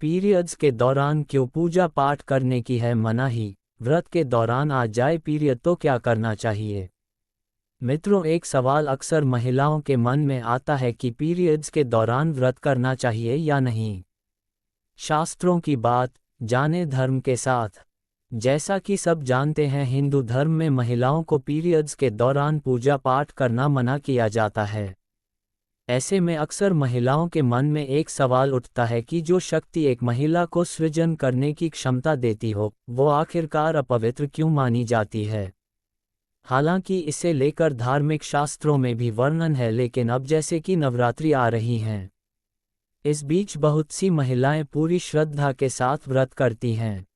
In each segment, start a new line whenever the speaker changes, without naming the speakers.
Periods के दौरान क्यों पूजा पाठ करने की है मनाही? व्रत के दौरान आ जाए पीरियड तो क्या करना चाहिए? मित्रों, एक सवाल अक्सर महिलाओं के मन में आता है कि पीरियड्स के दौरान व्रत करना चाहिए या नहीं। शास्त्रों की बात जाने धर्म के साथ। जैसा कि सब जानते हैं, हिंदू धर्म में महिलाओं को पीरियड्स के दौरान पूजा पाठ करना मना किया जाता है। ऐसे में अक्सर महिलाओं के मन में एक सवाल उठता है कि जो शक्ति एक महिला को सृजन करने की क्षमता देती हो, वो आखिरकार अपवित्र क्यों मानी जाती है। हालांकि इसे लेकर धार्मिक शास्त्रों में भी वर्णन है, लेकिन अब जैसे कि नवरात्रि आ रही हैं, इस बीच बहुत सी महिलाएं पूरी श्रद्धा के साथ व्रत करती हैं।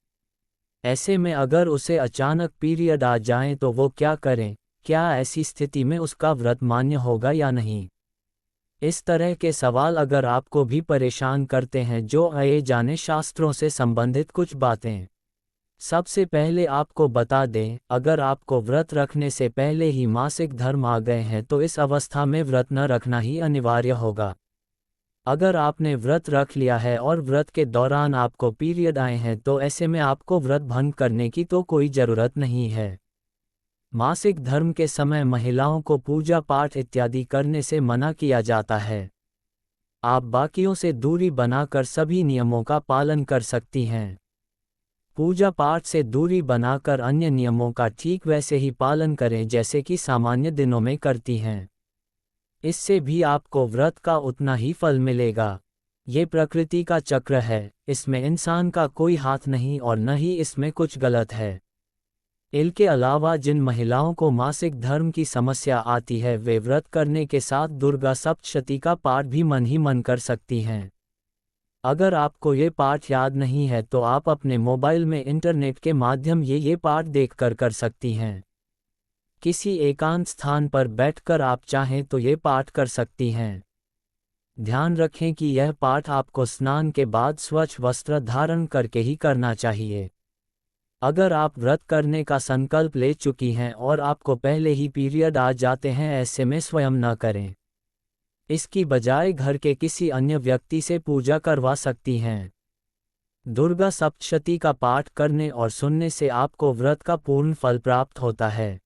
ऐसे में अगर उसे अचानक पीरियड आ जाएं तो वो क्या करें? क्या ऐसी स्थिति में उसका व्रत मान्य होगा या नहीं? इस तरह के सवाल अगर आपको भी परेशान करते हैं, जो आए जाने शास्त्रों से संबंधित कुछ बातें। सबसे पहले आपको बता दें, अगर आपको व्रत रखने से पहले ही मासिक धर्म आ गए हैं तो इस अवस्था में व्रत न रखना ही अनिवार्य होगा। अगर आपने व्रत रख लिया है और व्रत के दौरान आपको पीरियड आए हैं तो ऐसे में आपको व्रत भंग करने की तो कोई ज़रूरत नहीं है। मासिक धर्म के समय महिलाओं को पूजा पाठ इत्यादि करने से मना किया जाता है। आप बाकियों से दूरी बनाकर सभी नियमों का पालन कर सकती हैं। पूजा पाठ से दूरी बनाकर अन्य नियमों का ठीक वैसे ही पालन करें जैसे कि सामान्य दिनों में करती हैं। इससे भी आपको व्रत का उतना ही फल मिलेगा। ये प्रकृति का चक्र है, इसमें इंसान का कोई हाथ नहीं और न ही इसमें कुछ गलत है। इनके अलावा जिन महिलाओं को मासिक धर्म की समस्या आती है, वे व्रत करने के साथ दुर्गा सप्तशती का पाठ भी मन ही मन कर सकती हैं। अगर आपको ये पाठ याद नहीं है तो आप अपने मोबाइल में इंटरनेट के माध्यम ये पाठ देखकर कर सकती हैं। किसी एकांत स्थान पर बैठकर आप चाहें तो ये पाठ कर सकती हैं। ध्यान रखें कि यह पाठ आपको स्नान के बाद स्वच्छ वस्त्र धारण करके ही करना चाहिए। अगर आप व्रत करने का संकल्प ले चुकी हैं और आपको पहले ही पीरियड आ जाते हैं, ऐसे में स्वयं न करें। इसकी बजाय घर के किसी अन्य व्यक्ति से पूजा करवा सकती हैं। दुर्गा सप्तशती का पाठ करने और सुनने से आपको व्रत का पूर्ण फल प्राप्त होता है।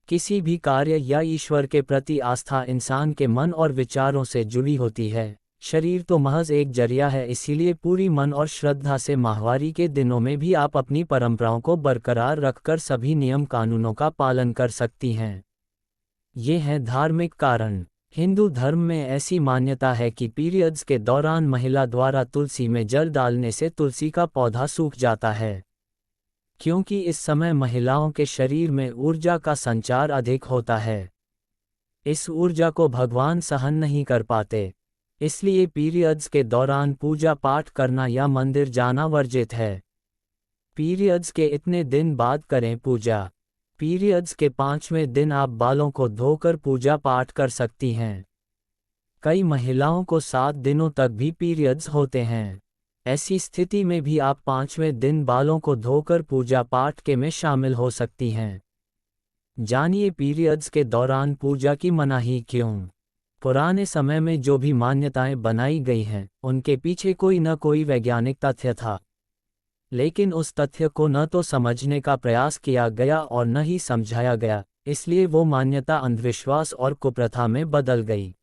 किसी भी कार्य या ईश्वर के प्रति आस्था इंसान के मन और विचारों से जुड़ी होती है। शरीर तो महज एक जरिया है, इसीलिए पूरी मन और श्रद्धा से माहवारी के दिनों में भी आप अपनी परंपराओं को बरकरार रखकर सभी नियम कानूनों का पालन कर सकती हैं। ये हैं धार्मिक कारण। हिंदू धर्म में ऐसी मान्यता है कि पीरियड्स के दौरान महिला द्वारा तुलसी में जल डालने से तुलसी का पौधा सूख जाता है, क्योंकि इस समय महिलाओं के शरीर में ऊर्जा का संचार अधिक होता है। इस ऊर्जा को भगवान सहन नहीं कर पाते, इसलिए पीरियड्स के दौरान पूजा पाठ करना या मंदिर जाना वर्जित है। पीरियड्स के इतने दिन बाद करें पूजा। पीरियड्स के 5वें दिन आप बालों को धोकर पूजा पाठ कर सकती हैं। कई महिलाओं को 7 दिनों तक भी पीरियड्स होते हैं। ऐसी स्थिति में भी आप 5वें दिन बालों को धोकर पूजा पाठ के में शामिल हो सकती हैं। जानिए पीरियड्स के दौरान पूजा की मनाही क्यों। पुराने समय में जो भी मान्यताएं बनाई गई हैं, उनके पीछे कोई न कोई वैज्ञानिक तथ्य था, लेकिन उस तथ्य को न तो समझने का प्रयास किया गया और न ही समझाया गया, इसलिए वो मान्यता अंधविश्वास और कुप्रथा में बदल गई।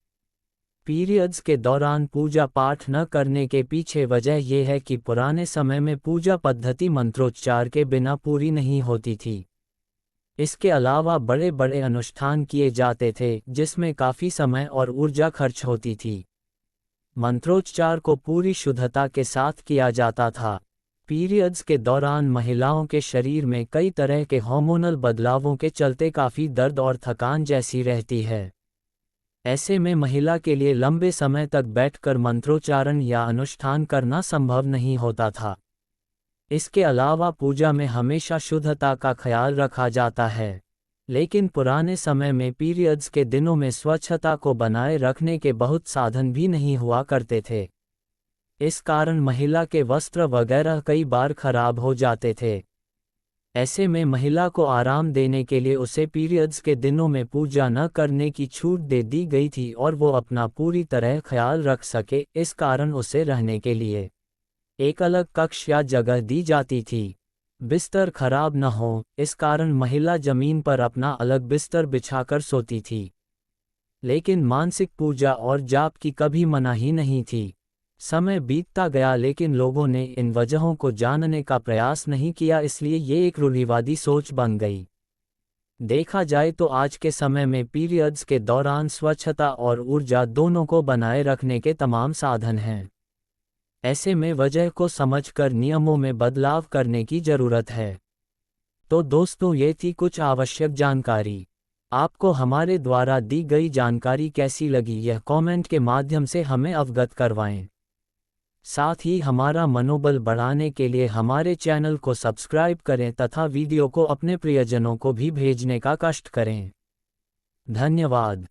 पीरियड्स के दौरान पूजा पाठ न करने के पीछे वजह यह है कि पुराने समय में पूजा पद्धति मंत्रोच्चार के बिना पूरी नहीं होती थी। इसके अलावा बड़े बड़े अनुष्ठान किए जाते थे जिसमें काफ़ी समय और ऊर्जा खर्च होती थी। मंत्रोच्चार को पूरी शुद्धता के साथ किया जाता था। पीरियड्स के दौरान महिलाओं के शरीर में कई तरह के हार्मोनल बदलावों के चलते काफ़ी दर्द और थकान जैसी रहती है। ऐसे में महिला के लिए लंबे समय तक बैठकर मंत्रोच्चारण या अनुष्ठान करना संभव नहीं होता था। इसके अलावा पूजा में हमेशा शुद्धता का ख्याल रखा जाता है, लेकिन पुराने समय में पीरियड्स के दिनों में स्वच्छता को बनाए रखने के बहुत साधन भी नहीं हुआ करते थे। इस कारण महिला के वस्त्र वगैरह कई बार खराब हो जाते थे। ऐसे में महिला को आराम देने के लिए उसे पीरियड्स के दिनों में पूजा न करने की छूट दे दी गई थी और वो अपना पूरी तरह ख्याल रख सके, इस कारण उसे रहने के लिए एक अलग कक्ष या जगह दी जाती थी। बिस्तर खराब न हो, इस कारण महिला जमीन पर अपना अलग बिस्तर बिछाकर सोती थी। लेकिन मानसिक पूजा और जाप की कभी मनाही नहीं थी। समय बीतता गया लेकिन लोगों ने इन वजहों को जानने का प्रयास नहीं किया, इसलिए ये एक रूढ़िवादी सोच बन गई। देखा जाए तो आज के समय में पीरियड्स के दौरान स्वच्छता और ऊर्जा दोनों को बनाए रखने के तमाम साधन हैं। ऐसे में वजह को समझकर नियमों में बदलाव करने की जरूरत है। तो दोस्तों, ये थी कुछ आवश्यक जानकारी। आपको हमारे द्वारा दी गई जानकारी कैसी लगी, यह कमेंट के माध्यम से हमें अवगत करवाएं। साथ ही हमारा मनोबल बढ़ाने के लिए हमारे चैनल को सब्सक्राइब करें तथा वीडियो को अपने प्रियजनों को भी भेजने का कष्ट करें। धन्यवाद।